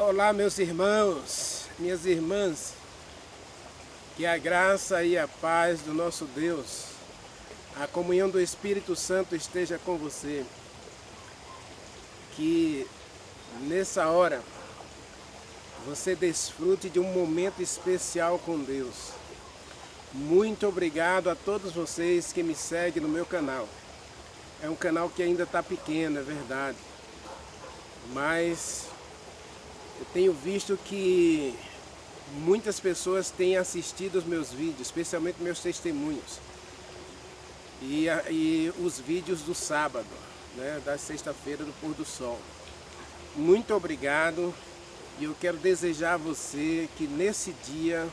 Olá, meus irmãos, minhas irmãs, que a graça e a paz do nosso Deus, a comunhão do Espírito Santo esteja com você. Que nessa hora você desfrute de um momento especial com Deus. Muito obrigado a todos vocês que me seguem no meu canal. É um canal que ainda está pequeno, é verdade, mas eu tenho visto que muitas pessoas têm assistido os meus vídeos, especialmente meus testemunhos e os vídeos do sábado, né, da sexta-feira do pôr do sol. Muito obrigado, e eu quero desejar a você que nesse dia,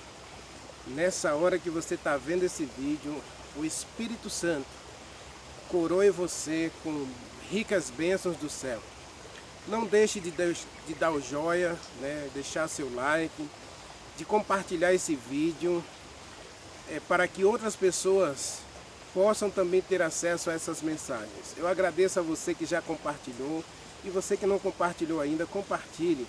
nessa hora que você está vendo esse vídeo, o Espírito Santo coroe você com ricas bênçãos do céu. Não deixe de dar o joia, né, deixar seu like, de compartilhar esse vídeo, para que outras pessoas possam também ter acesso a essas mensagens. Eu agradeço a você que já compartilhou, e você que não compartilhou ainda, compartilhe,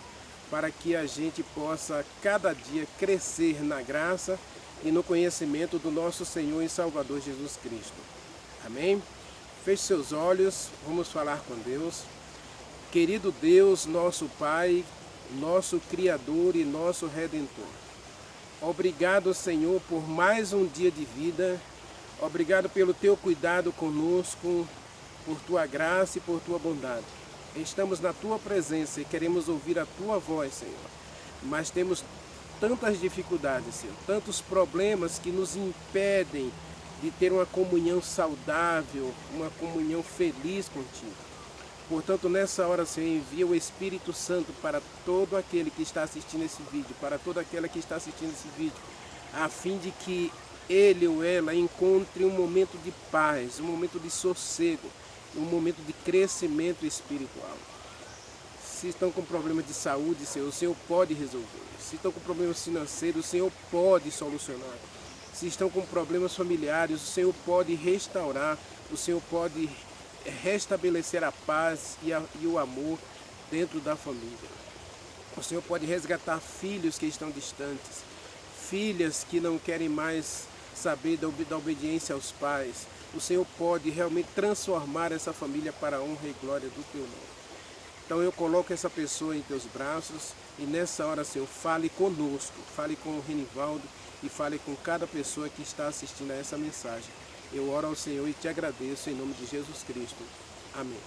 para que a gente possa cada dia crescer na graça e no conhecimento do nosso Senhor e Salvador Jesus Cristo. Amém? Feche seus olhos, vamos falar com Deus. Querido Deus, nosso Pai, nosso Criador e nosso Redentor, obrigado, Senhor, por mais um dia de vida. Obrigado pelo teu cuidado conosco, por tua graça e por tua bondade. Estamos na tua presença e queremos ouvir a tua voz, Senhor, mas temos tantas dificuldades, Senhor, tantos problemas que nos impedem de ter uma comunhão saudável, uma comunhão feliz contigo. Portanto, nessa hora, Senhor, envia o Espírito Santo para todo aquele que está assistindo esse vídeo, para toda aquela que está assistindo esse vídeo, a fim de que ele ou ela encontre um momento de paz, um momento de sossego, um momento de crescimento espiritual. Se estão com problemas de saúde, Senhor, o Senhor pode resolver. Se estão com problemas financeiros, o Senhor pode solucionar. Se estão com problemas familiares, o Senhor pode restaurar, o Senhor pode restabelecer a paz e o amor dentro da família. O Senhor pode resgatar filhos que estão distantes, filhas que não querem mais saber da obediência aos pais. O Senhor pode realmente transformar essa família para a honra e glória do teu nome. Então eu coloco essa pessoa em teus braços e nessa hora, Senhor, fale conosco, fale com o Renivaldo e fale com cada pessoa que está assistindo a essa mensagem. Eu oro ao Senhor e te agradeço em nome de Jesus Cristo. Amém.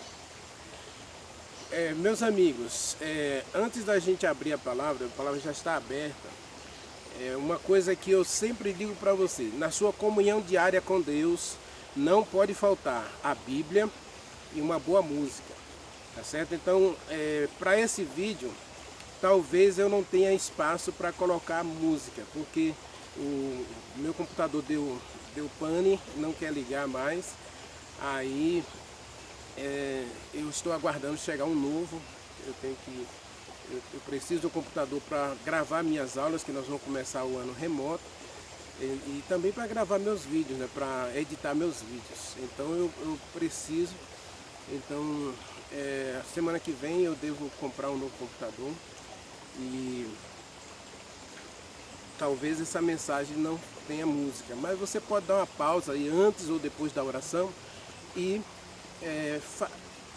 Meus amigos, antes da gente abrir a palavra já está aberta. Uma coisa que eu sempre digo para você: na sua comunhão diária com Deus, não pode faltar a Bíblia e uma boa música, tá certo? Então, para esse vídeo, talvez eu não tenha espaço para colocar música, porque o meu computador deu pane, não quer ligar mais. Aí eu estou aguardando chegar um novo. Eu preciso do computador para gravar minhas aulas, que nós vamos começar o ano remoto, e também para gravar meus vídeos, né, para editar meus vídeos. Então eu preciso. Então semana que vem eu devo comprar um novo computador, e talvez essa mensagem não tenha música, mas você pode dar uma pausa aí antes ou depois da oração e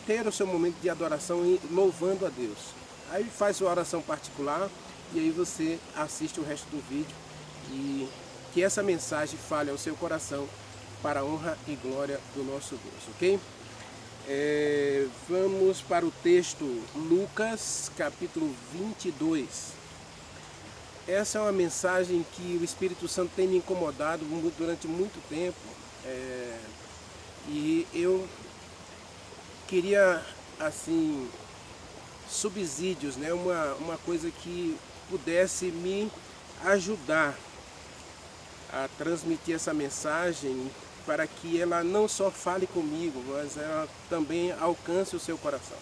ter o seu momento de adoração e louvando a Deus. Aí faz sua oração particular e aí você assiste o resto do vídeo, e que essa mensagem fale ao seu coração para a honra e glória do nosso Deus, ok? Vamos para o texto Lucas capítulo 22. Essa é uma mensagem que o Espírito Santo tem me incomodado durante muito tempo, e eu queria, assim, subsídios, né? Uma coisa que pudesse me ajudar a transmitir essa mensagem, para que ela não só fale comigo, mas ela também alcance o seu coração.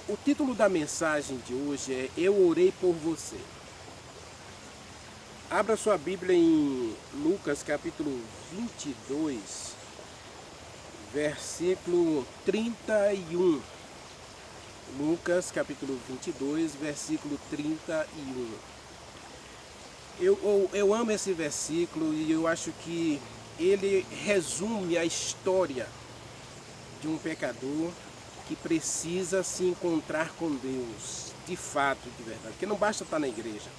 O título da mensagem de hoje é Eu Orei por Você. Abra sua Bíblia em Lucas capítulo 22, versículo 31. Lucas capítulo 22, versículo 31. Eu amo esse versículo e eu acho que ele resume a história de um pecador que precisa se encontrar com Deus, de fato, de verdade. Porque não basta estar na igreja,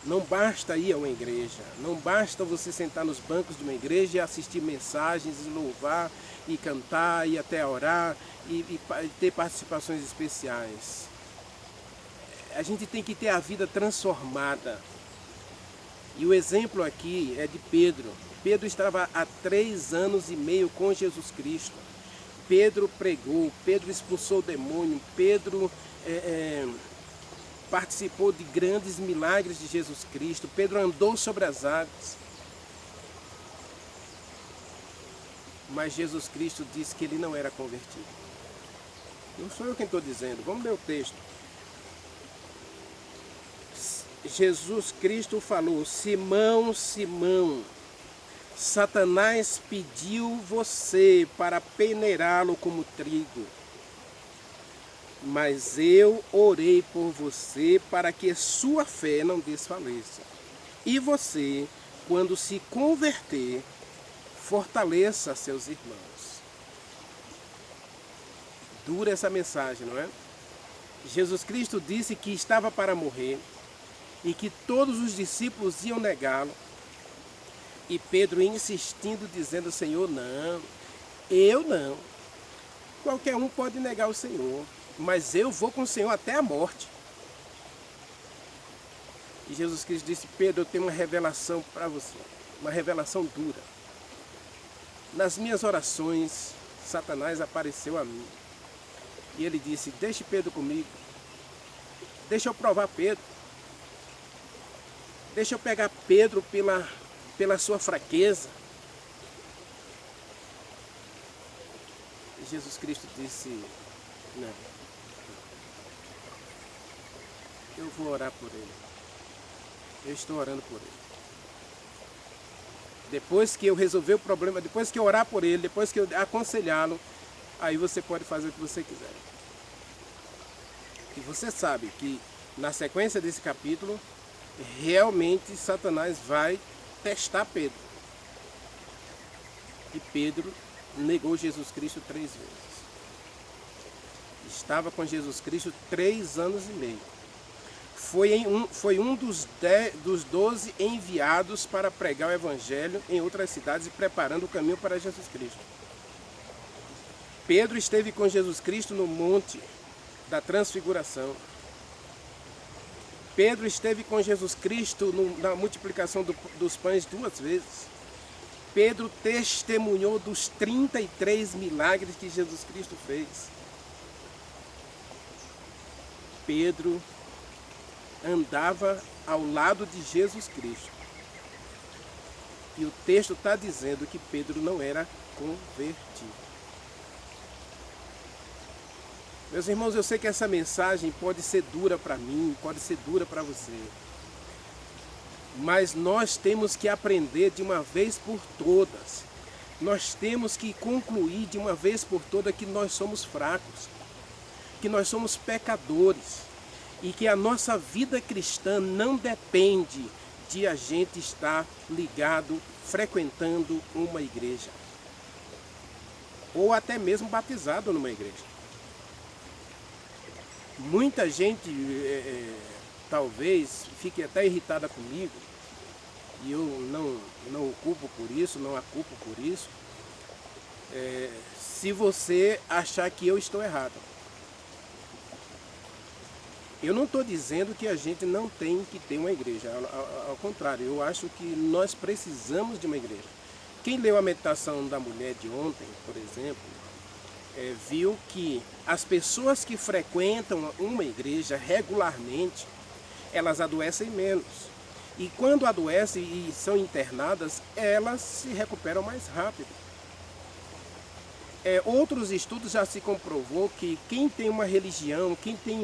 não basta ir a uma igreja, não basta você sentar nos bancos de uma igreja e assistir mensagens, e louvar, e cantar, e até orar, e ter participações especiais. A gente tem que ter a vida transformada. E o exemplo aqui é de Pedro. Pedro estava há 3 anos e meio com Jesus Cristo. Pedro pregou, Pedro expulsou o demônio, Pedro participou de grandes milagres de Jesus Cristo, Pedro andou sobre as águas. Mas Jesus Cristo disse que ele não era convertido. Não sou eu quem estou dizendo, vamos ler o texto. Jesus Cristo falou: Simão, Simão, Satanás pediu você para peneirá-lo como trigo, mas eu orei por você para que sua fé não desfaleça. E você, quando se converter, fortaleça seus irmãos. Dura essa mensagem, não é? Jesus Cristo disse que estava para morrer e que todos os discípulos iam negá-lo. E Pedro insistindo, dizendo: Senhor, não, eu não. Qualquer um pode negar o Senhor, mas eu vou com o Senhor até a morte. E Jesus Cristo disse: Pedro, eu tenho uma revelação para você, uma revelação dura. Nas minhas orações, Satanás apareceu a mim. E ele disse: deixe Pedro comigo, deixa eu provar Pedro. Deixa eu pegar Pedro pela sua fraqueza. E Jesus Cristo disse: não, eu vou orar por ele. Eu estou orando por ele. Depois que eu resolver o problema, depois que eu orar por ele, depois que eu aconselhá-lo, aí você pode fazer o que você quiser. E você sabe que na sequência desse capítulo, realmente Satanás vai testar Pedro. E Pedro negou Jesus Cristo 3 vezes. Estava com Jesus Cristo 3 anos e meio. Foi um dos 12 enviados para pregar o Evangelho em outras cidades e preparando o caminho para Jesus Cristo. Pedro esteve com Jesus Cristo no Monte da Transfiguração. Pedro esteve com Jesus Cristo na multiplicação dos pães 2 vezes. Pedro testemunhou dos 33 milagres que Jesus Cristo fez. Pedro andava ao lado de Jesus Cristo. E o texto está dizendo que Pedro não era convertido. Meus irmãos, eu sei que essa mensagem pode ser dura para mim, pode ser dura para você. Mas nós temos que aprender de uma vez por todas. Nós temos que concluir de uma vez por todas que nós somos fracos, que nós somos pecadores e que a nossa vida cristã não depende de a gente estar ligado, frequentando uma igreja ou até mesmo batizado numa igreja. Muita gente talvez fique até irritada comigo, e eu não o culpo por isso, não a culpo por isso, se você achar que eu estou errado. Eu não estou dizendo que a gente não tem que ter uma igreja, ao contrário, eu acho que nós precisamos de uma igreja. Quem leu a meditação da mulher de ontem, por exemplo, viu que as pessoas que frequentam uma igreja regularmente, elas adoecem menos. E quando adoecem e são internadas, elas se recuperam mais rápido. Outros estudos já se comprovou que quem tem uma religião, quem tem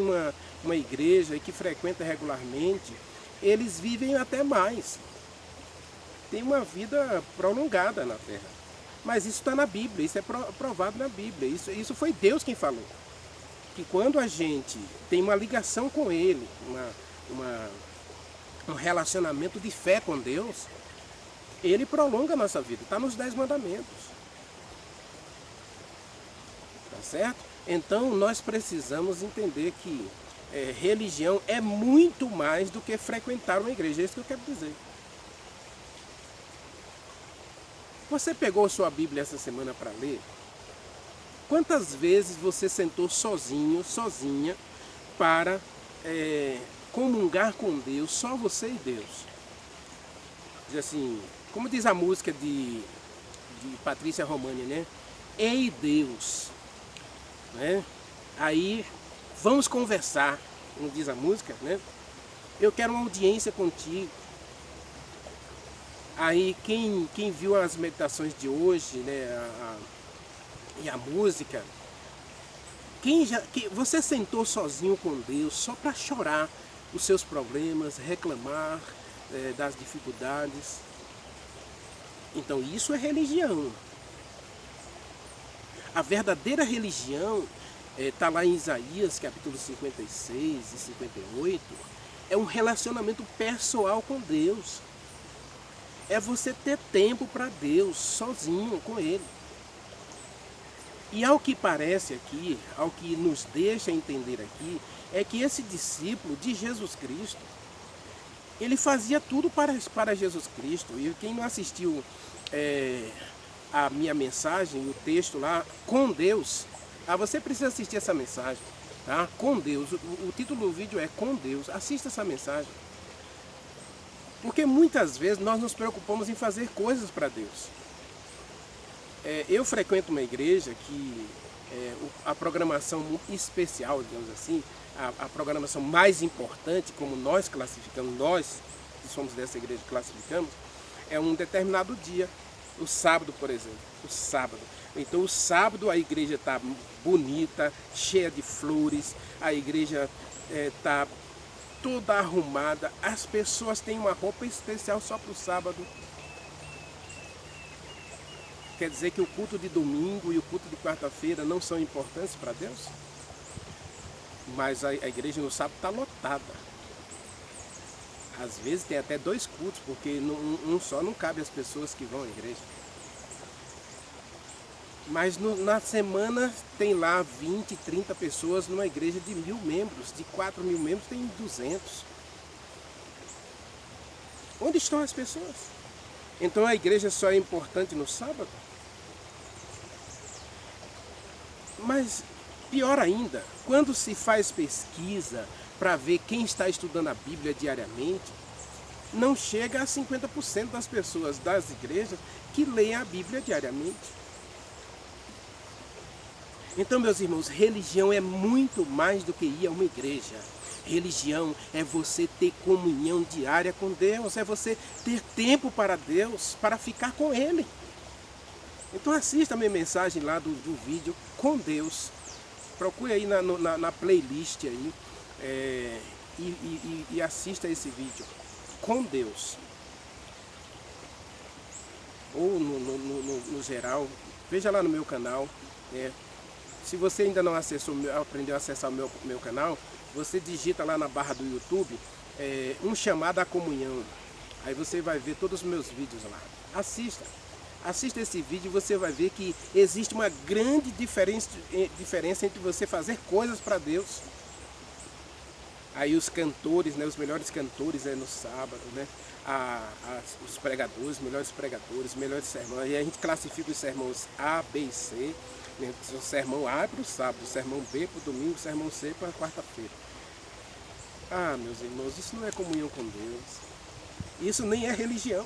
uma igreja e que frequenta regularmente, eles vivem até mais. Tem uma vida prolongada na Terra. Mas isso está na Bíblia, isso é provado na Bíblia. Isso foi Deus quem falou. que quando a gente tem uma ligação com Ele, um relacionamento de fé com Deus, Ele prolonga a nossa vida. Está nos 10 mandamentos. Tá certo? Então nós precisamos entender que religião é muito mais do que frequentar uma igreja. É isso que eu quero dizer. Você pegou sua Bíblia essa semana para ler? Quantas vezes você sentou sozinho, sozinha, para comungar com Deus, só você e Deus? Diz assim, como diz a música de Patrícia Romani, né? Ei Deus, né? Aí, vamos conversar, como diz a música, né? Eu quero uma audiência contigo. Aí, quem viu as meditações de hoje, né? E a música, você sentou sozinho com Deus só para chorar os seus problemas, reclamar das dificuldades? Então isso é religião. A verdadeira religião está lá em Isaías capítulo 56 e 58, é um relacionamento pessoal com Deus. É você ter tempo para Deus, sozinho com Ele. E ao que parece aqui, ao que nos deixa entender aqui, é que esse discípulo de Jesus Cristo, ele fazia tudo para Jesus Cristo. E quem não assistiu a minha mensagem, o texto lá, com Deus, você precisa assistir essa mensagem, tá? Com Deus. O título do vídeo é Com Deus. Assista essa mensagem. Porque muitas vezes nós nos preocupamos em fazer coisas para Deus. Eu frequento uma igreja que a programação especial, digamos assim, a programação mais importante, como nós classificamos, nós que somos dessa igreja classificamos, é um determinado dia, o sábado, por exemplo, o sábado. Então o sábado a igreja está bonita, cheia de flores, a igreja está toda arrumada, as pessoas têm uma roupa especial só para o sábado. Quer dizer que o culto de domingo e o culto de quarta-feira não são importantes para Deus? Mas a igreja no sábado está lotada. Às vezes tem até 2 cultos, porque um só não cabe as pessoas que vão à igreja. Mas na semana tem lá 20, 30 pessoas numa igreja de 1.000 membros, de 4.000 membros tem 200. Onde estão as pessoas? Então a igreja só é importante no sábado? Mas pior ainda, quando se faz pesquisa para ver quem está estudando a Bíblia diariamente, não chega a 50% das pessoas das igrejas que leem a Bíblia diariamente. Então, meus irmãos, religião é muito mais do que ir a uma igreja. Religião é você ter comunhão diária com Deus, é você ter tempo para Deus, para ficar com Ele. Então assista a minha mensagem lá do vídeo Com Deus. Procure aí na playlist aí e assista esse vídeo Com Deus. Ou no geral, veja lá no meu canal. Se você ainda não aprendeu a acessar o meu canal, você digita lá na barra do YouTube um chamado à comunhão. Aí você vai ver todos os meus vídeos lá. Assista esse vídeo e você vai ver que existe uma grande diferença entre você fazer coisas para Deus. Aí os cantores, né, os melhores cantores no sábado, né, os pregadores, melhores pregadores, melhores sermões. E a gente classifica os sermões A, B e C. O sermão A é para o sábado, o sermão B para o domingo, o sermão C para a quarta-feira. Meus irmãos, isso não é comunhão com Deus. Isso nem é religião.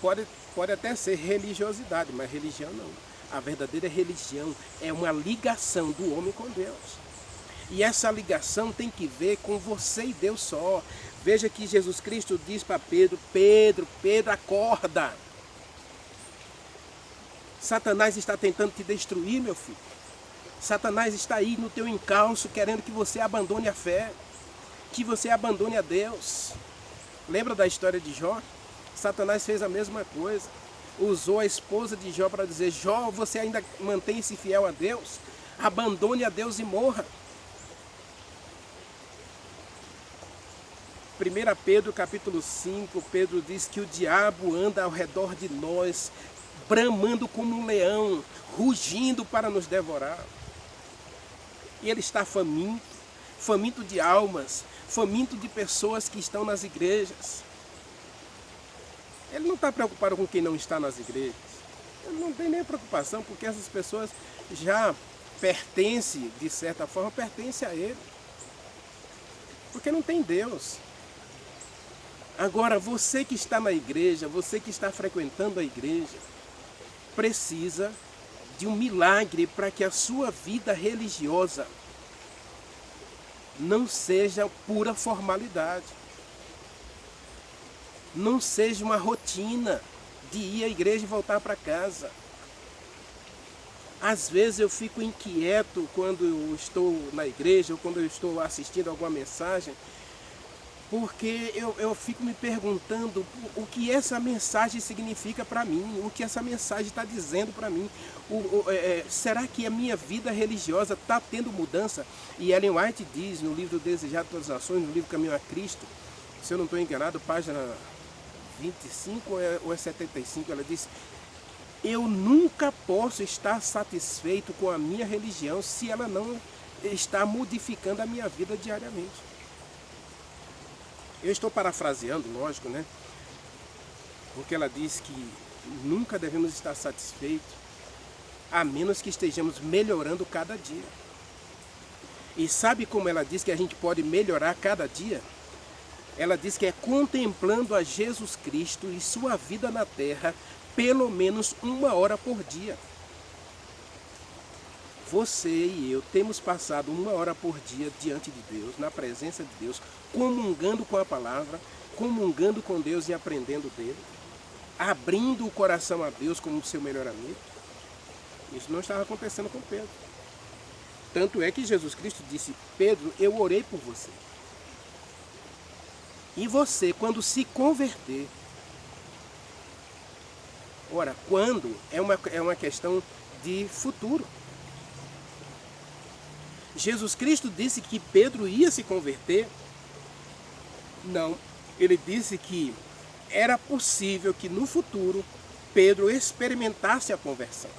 Pode até ser religiosidade, mas religião não. A verdadeira religião é uma ligação do homem com Deus. E essa ligação tem que ver com você e Deus só. Veja que Jesus Cristo diz para Pedro, Pedro, acorda. Satanás está tentando te destruir, meu filho. Satanás está aí no teu encalço, querendo que você abandone a fé, que você abandone a Deus. Lembra da história de Jó? Satanás fez a mesma coisa. usou a esposa de Jó para dizer: Jó, você ainda mantém-se fiel a Deus? Abandone a Deus e morra. 1 Pedro capítulo 5, Pedro diz que o diabo anda ao redor de nós, bramando como um leão, rugindo para nos devorar. E ele está faminto, faminto de almas, faminto de pessoas que estão nas igrejas. Ele não está preocupado com quem não está nas igrejas. Ele não tem nem preocupação, porque essas pessoas já pertencem, de certa forma, pertencem a ele. Porque não tem Deus. Agora, você que está na igreja, você que está frequentando a igreja, precisa de um milagre para que a sua vida religiosa não seja pura formalidade. Não seja uma rotina de ir à igreja e voltar para casa. Às vezes eu fico inquieto quando eu estou na igreja ou quando eu estou assistindo alguma mensagem, porque eu fico me perguntando o que essa mensagem significa para mim, o que essa mensagem está dizendo para mim. Será que a minha vida religiosa está tendo mudança? E Ellen White diz no livro Desejar Todas as Nações, no livro Caminho a Cristo, se eu não estou enganado, página 25 ou é 75, ela diz: eu nunca posso estar satisfeito com a minha religião se ela não está modificando a minha vida diariamente. Eu estou parafraseando, lógico, né? Porque ela diz que nunca devemos estar satisfeitos, a menos que estejamos melhorando cada dia. E sabe como ela diz que a gente pode melhorar cada dia? Ela diz que é contemplando a Jesus Cristo e sua vida na terra, pelo menos 1 hora por dia. Você e eu temos passado 1 hora por dia diante de Deus, na presença de Deus, comungando com a palavra, comungando com Deus e aprendendo dele, abrindo o coração a Deus como seu melhor amigo. Isso não estava acontecendo com Pedro. Tanto é que Jesus Cristo disse: Pedro, eu orei por você. E você, quando se converter, ora, quando é uma questão de futuro. Jesus Cristo disse que Pedro ia se converter? Não. Ele disse que era possível que no futuro Pedro experimentasse a conversão.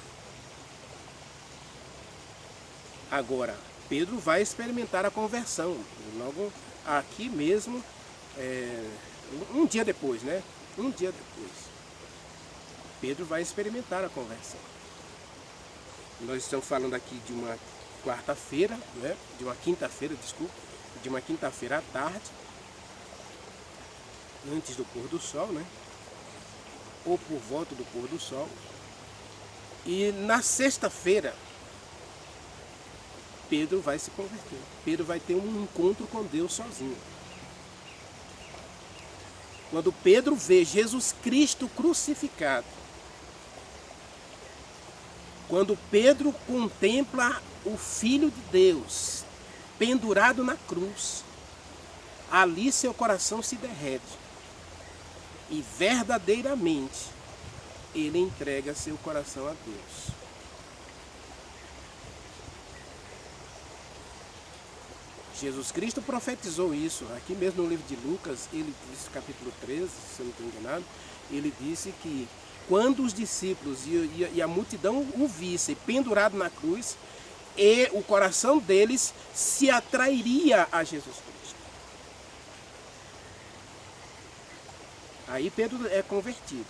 Agora, Pedro vai experimentar a conversão, logo aqui mesmo, um dia depois, né? Um dia depois. Pedro vai experimentar a conversão. Nós estamos falando aqui de uma quarta-feira, né? De uma quinta-feira, desculpa, de uma quinta-feira à tarde, antes do pôr do sol, né? Ou por volta do pôr do sol. E na sexta-feira, Pedro vai se converter. Pedro vai ter um encontro com Deus sozinho. Quando Pedro vê Jesus Cristo crucificado, quando Pedro contempla o Filho de Deus pendurado na cruz, ali seu coração se derrete e verdadeiramente ele entrega seu coração a Deus. Jesus Cristo profetizou isso, aqui mesmo no livro de Lucas, ele disse, capítulo 13, se eu não estou enganado, ele disse que quando os discípulos e a multidão o vissem pendurado na cruz, e o coração deles se atrairia a Jesus Cristo. Aí Pedro é convertido.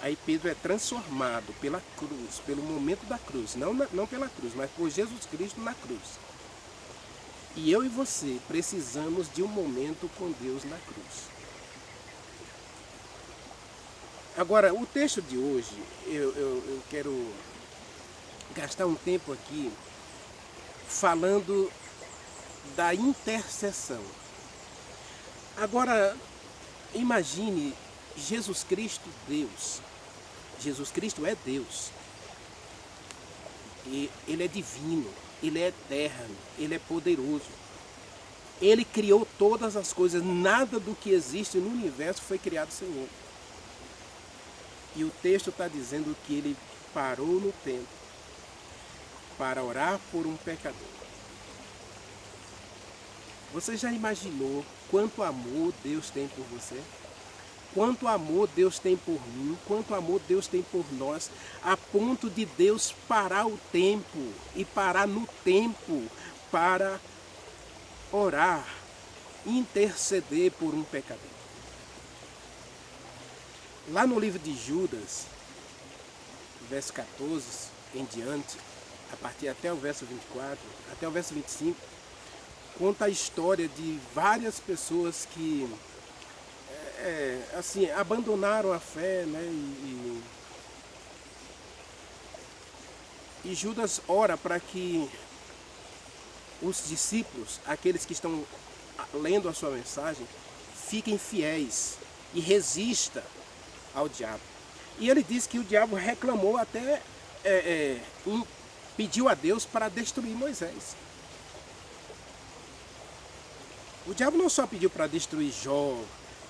Aí Pedro é transformado pela cruz, pelo momento da cruz, não pela cruz, mas por Jesus Cristo na cruz. E eu e você precisamos de um momento com Deus na cruz. Agora, o texto de hoje, eu quero gastar um tempo aqui falando da intercessão. Agora, imagine Jesus Cristo Deus. Jesus Cristo é Deus. E ele é divino, ele é eterno, ele é poderoso. Ele criou todas as coisas, nada do que existe no universo foi criado sem ele. E o texto está dizendo que ele parou no templo para orar por um pecador. Você já imaginou quanto amor Deus tem por você? Quanto amor Deus tem por mim, quanto amor Deus tem por nós, a ponto de Deus parar o tempo e parar no tempo para orar, interceder por um pecador. Lá no livro de Judas, verso 14 em diante, a partir até o verso 24, até o verso 25, conta a história de várias pessoas que assim, abandonaram a fé, né? E Judas ora para que os discípulos, aqueles que estão lendo a sua mensagem, fiquem fiéis e resista ao diabo. E ele diz que o diabo reclamou até, pediu a Deus para destruir Moisés. O diabo não só pediu para destruir Jó,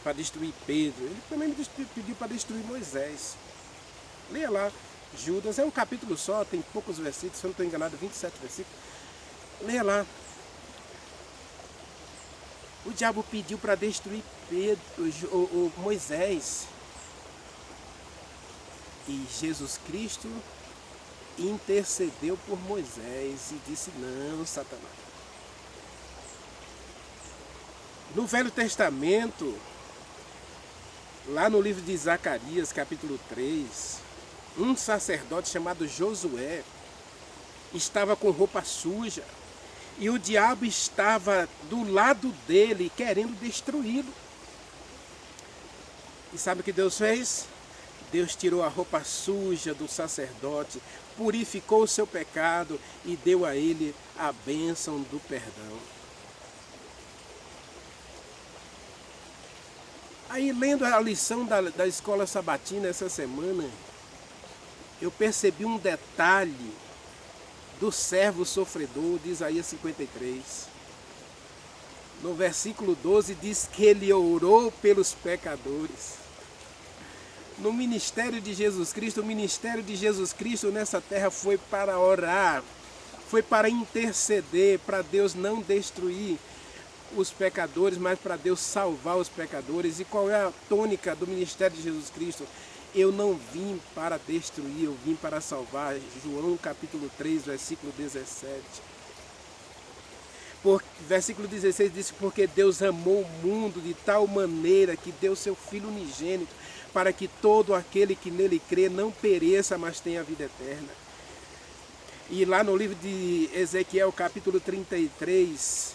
para destruir Pedro, ele também pediu para destruir Moisés. Leia lá, Judas, é um capítulo só, tem poucos versículos, se eu não estou enganado, 27 versículos. Leia lá. O diabo pediu para destruir Moisés. E Jesus Cristo intercedeu por Moisés e disse: não, Satanás. No Velho Testamento, lá no livro de Zacarias, capítulo 3, um sacerdote chamado Josué estava com roupa suja e o diabo estava do lado dele querendo destruí-lo. E sabe o que Deus fez? Deus tirou a roupa suja do sacerdote, purificou o seu pecado e deu a ele a bênção do perdão. Aí, lendo a lição da escola sabatina essa semana, eu percebi um detalhe do servo sofredor de Isaías 53. No versículo 12 diz que ele orou pelos pecadores. No ministério de Jesus Cristo, o ministério de Jesus Cristo nessa terra foi para orar, foi para interceder, para Deus não destruir os pecadores, mas para Deus salvar os pecadores. E qual é a tônica do ministério de Jesus Cristo? Eu não vim para destruir, eu vim para salvar. João capítulo 3, versículo 17. Versículo 16 diz: porque Deus amou o mundo de tal maneira que deu seu Filho unigênito, para que todo aquele que nele crê não pereça, mas tenha a vida eterna. E lá no livro de Ezequiel capítulo 33,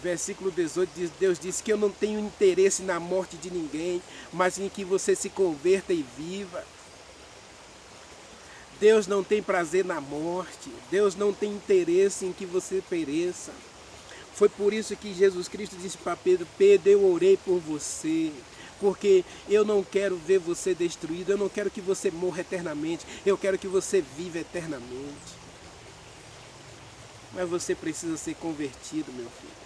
versículo 18, Deus diz que eu não tenho interesse na morte de ninguém, mas em que você se converta e viva. Deus não tem prazer na morte, Deus não tem interesse em que você pereça. Foi por isso que Jesus Cristo disse para Pedro: Pedro, eu orei por você, porque eu não quero ver você destruído, eu não quero que você morra eternamente, eu quero que você viva eternamente. Mas você precisa ser convertido, meu filho.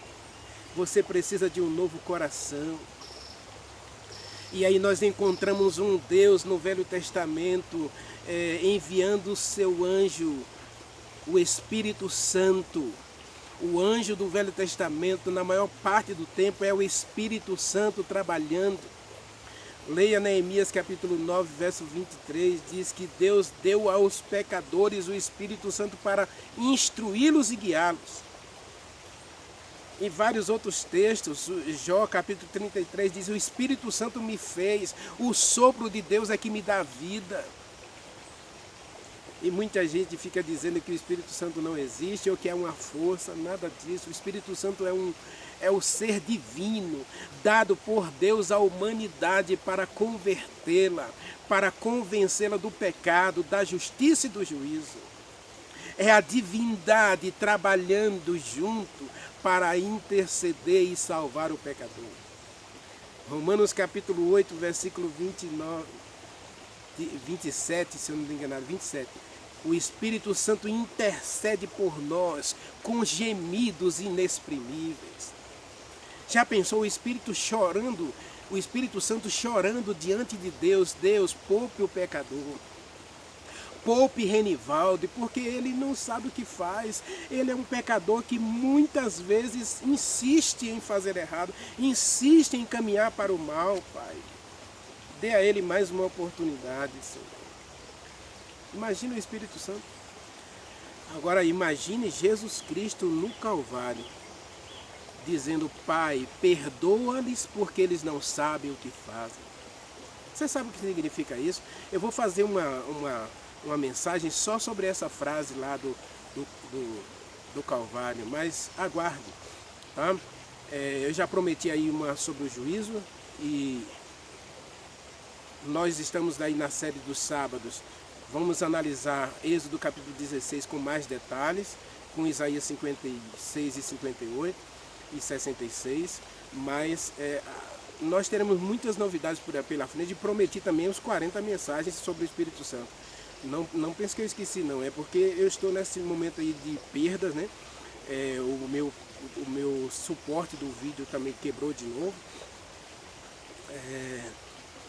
Você precisa de um novo coração. E aí nós encontramos um Deus no Velho Testamento enviando o seu anjo, o Espírito Santo. O anjo do Velho Testamento, na maior parte do tempo, é o Espírito Santo trabalhando. Leia Neemias capítulo 9, verso 23, diz que Deus deu aos pecadores o Espírito Santo para instruí-los e guiá-los. Em vários outros textos, Jó capítulo 33 diz: o Espírito Santo me fez, o sopro de Deus é que me dá vida. E muita gente fica dizendo que o Espírito Santo não existe ou que é uma força, nada disso. O Espírito Santo é o ser divino, dado por Deus à humanidade para convertê-la, para convencê-la do pecado, da justiça e do juízo. É a divindade trabalhando junto para interceder e salvar o pecador. Romanos capítulo 8, versículo 27, se eu não me engano, 27. O Espírito Santo intercede por nós com gemidos inexprimíveis. Já pensou o Espírito chorando o Espírito Santo chorando diante de Deus: Deus, poupe o pecador. Poupe Renivaldo, porque ele não sabe o que faz. Ele é um pecador que muitas vezes insiste em fazer errado, insiste em caminhar para o mal, Pai. Dê a ele mais uma oportunidade, Senhor. Imagina o Espírito Santo. Agora imagine Jesus Cristo no Calvário, dizendo: Pai, perdoa-lhes porque eles não sabem o que fazem. Você sabe o que significa isso? Eu vou fazer uma mensagem só sobre essa frase lá do Calvário, mas aguarde, tá? Eu já prometi aí uma sobre o juízo, e nós estamos aí na série dos sábados. Vamos analisar Êxodo capítulo 16 com mais detalhes, com Isaías 56 e 58 e 66, mas nós teremos muitas novidades pela frente, e prometi também os 40 mensagens sobre o Espírito Santo. Não pense que eu esqueci, não. É porque eu estou nesse momento aí de perdas, né? O meu suporte do vídeo também quebrou de novo.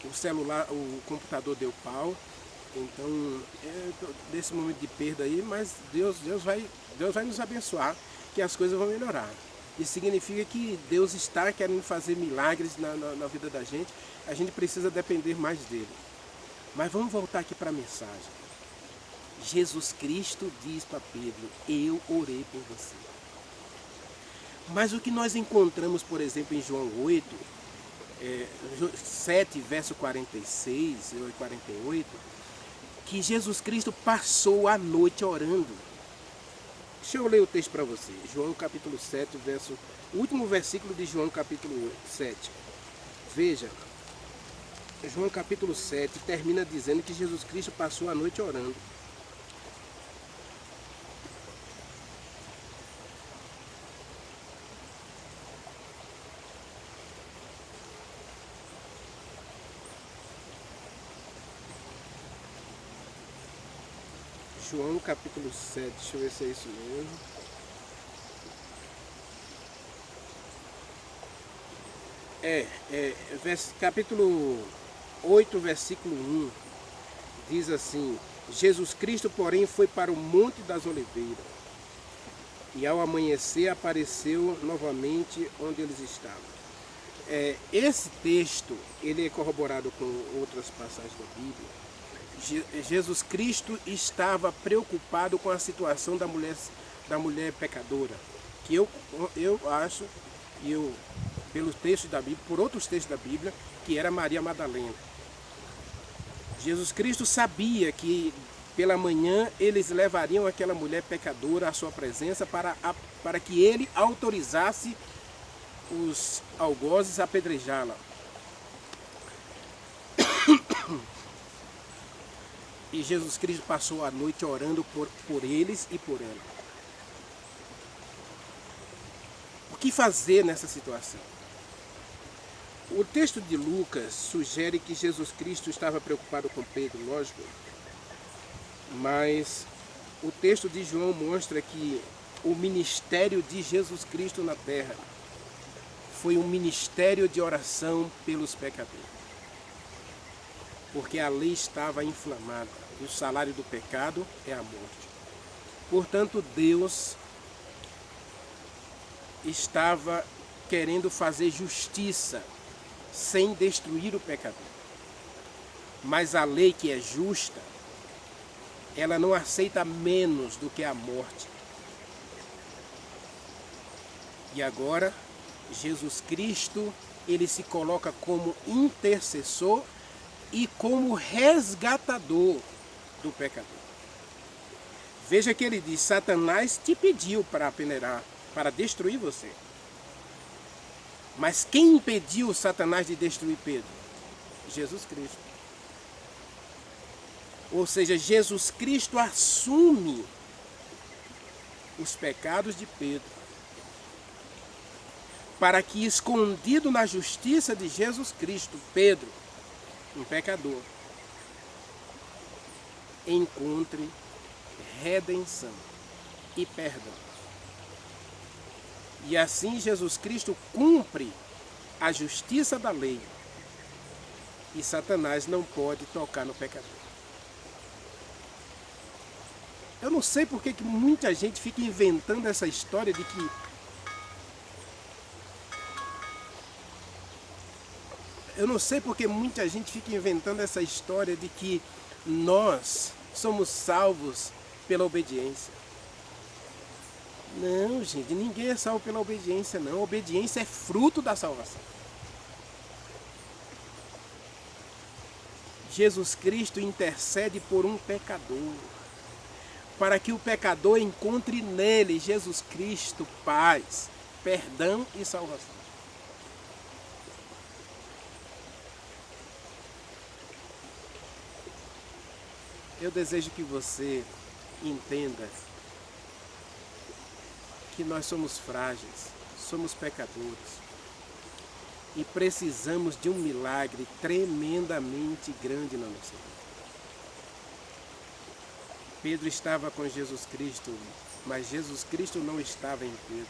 O celular, o computador deu pau. Então, eu tô nesse momento de perda aí, mas Deus vai nos abençoar, que as coisas vão melhorar. Isso significa que Deus está querendo fazer milagres na vida da gente. A gente precisa depender mais dele. Mas vamos voltar aqui para a mensagem. Jesus Cristo diz para Pedro: eu orei por você. Mas o que nós encontramos, por exemplo, em João 8, 7, verso 46 e 48, que Jesus Cristo passou a noite orando. Deixa eu ler o texto para você. João capítulo 7, o último versículo de João capítulo 7. Veja, João capítulo 7 termina dizendo que Jesus Cristo passou a noite orando. João capítulo 7, deixa eu ver se é isso mesmo. Capítulo 8, versículo 1, diz assim: Jesus Cristo, porém, foi para o Monte das Oliveiras, e ao amanhecer apareceu novamente onde eles estavam. Esse texto ele é corroborado com outras passagens da Bíblia. Jesus Cristo estava preocupado com a situação da mulher pecadora, que eu acho, pelo texto da Bíblia, por outros textos da Bíblia, que era Maria Madalena. Jesus Cristo sabia que pela manhã eles levariam aquela mulher pecadora à sua presença para que ele autorizasse os algozes a apedrejá-la. E Jesus Cristo passou a noite orando por eles e por ela. O que fazer nessa situação? O texto de Lucas sugere que Jesus Cristo estava preocupado com Pedro, lógico, mas o texto de João mostra que o ministério de Jesus Cristo na terra foi um ministério de oração pelos pecadores. Porque a lei estava inflamada, e o salário do pecado é a morte. Portanto, Deus estava querendo fazer justiça sem destruir o pecador. Mas a lei, que é justa, ela não aceita menos do que a morte. E agora, Jesus Cristo, ele se coloca como intercessor e como resgatador do pecador. Veja que ele diz: Satanás te pediu para peneirar, para destruir você. Mas quem impediu Satanás de destruir Pedro? Jesus Cristo. Ou seja, Jesus Cristo assume os pecados de Pedro, para que, escondido na justiça de Jesus Cristo, Pedro, um pecador, encontre redenção e perdão. E assim Jesus Cristo cumpre a justiça da lei, E Satanás não pode tocar no pecador. Eu não sei por que muita gente fica inventando essa história de que nós somos salvos pela obediência. Não, gente, ninguém é salvo pela obediência, não. A obediência é fruto da salvação. Jesus Cristo intercede por um pecador, para que o pecador encontre nele, Jesus Cristo, paz, perdão e salvação. Eu desejo que você entenda que nós somos frágeis, somos pecadores e precisamos de um milagre tremendamente grande na nossa vida. Pedro estava com Jesus Cristo, mas Jesus Cristo não estava em Pedro.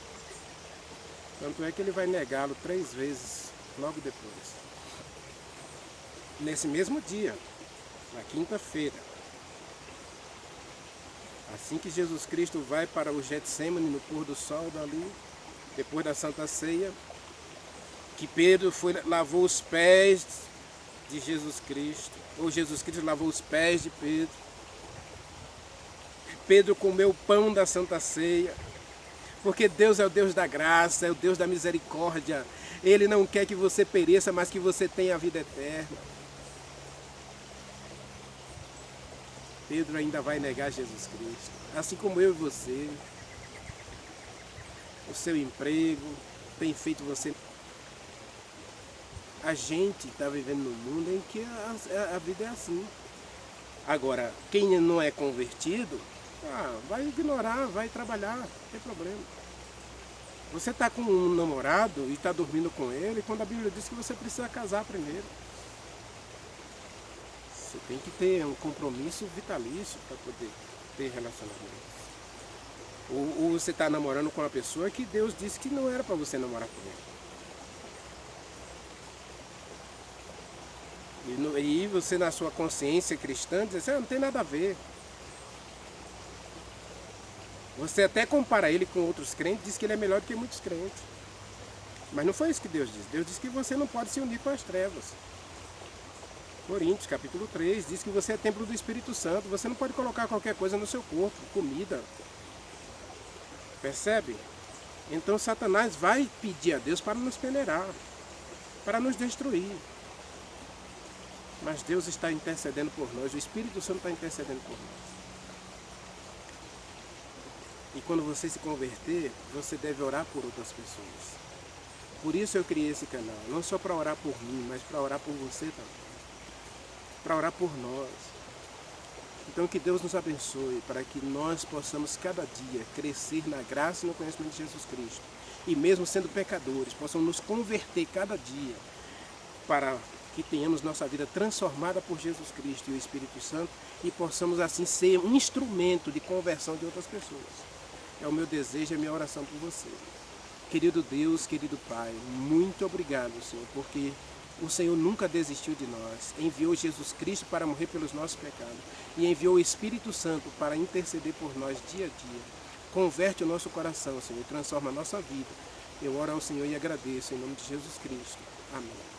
Tanto é que ele vai negá-lo 3 vezes logo depois. Nesse mesmo dia, na quinta-feira, assim que Jesus Cristo vai para o Getsêmani no pôr do sol dali, depois da Santa Ceia, que Pedro lavou os pés de Jesus Cristo, ou Jesus Cristo lavou os pés de Pedro. Pedro comeu o pão da Santa Ceia, porque Deus é o Deus da graça, é o Deus da misericórdia. Ele não quer que você pereça, mas que você tenha a vida eterna. Pedro ainda vai negar Jesus Cristo, assim como eu e você. O seu emprego tem feito você... A gente está vivendo num mundo em que a vida é assim. Agora, quem não é convertido, vai ignorar, vai trabalhar, não tem problema. Você está com um namorado e está dormindo com ele, quando a Bíblia diz que você precisa casar primeiro. Você tem que ter um compromisso vitalício para poder ter relacionamento. Ou você está namorando com uma pessoa que Deus disse que não era para você namorar com ele. E você, na sua consciência cristã, diz assim, não tem nada a ver. Você até compara ele com outros crentes, diz que ele é melhor do que muitos crentes. Mas não foi isso que Deus disse. Deus disse que você não pode se unir com as trevas. Coríntios, capítulo 3, diz que você é templo do Espírito Santo. Você não pode colocar qualquer coisa no seu corpo, comida. Percebe? Então Satanás vai pedir a Deus para nos peneirar, para nos destruir. Mas Deus está intercedendo por nós, o Espírito Santo está intercedendo por nós. E quando você se converter, você deve orar por outras pessoas. Por isso eu criei esse canal, não só para orar por mim, mas para orar por você também. Para orar por nós. Então que Deus nos abençoe para que nós possamos cada dia crescer na graça e no conhecimento de Jesus Cristo. E mesmo sendo pecadores, possamos nos converter cada dia para que tenhamos nossa vida transformada por Jesus Cristo e o Espírito Santo e possamos assim ser um instrumento de conversão de outras pessoas. É o meu desejo, é a minha oração por você. Querido Deus, querido Pai, muito obrigado, Senhor, porque o Senhor nunca desistiu de nós, enviou Jesus Cristo para morrer pelos nossos pecados e enviou o Espírito Santo para interceder por nós dia a dia. Converte o nosso coração, Senhor, e transforma a nossa vida. Eu oro ao Senhor e agradeço em nome de Jesus Cristo. Amém.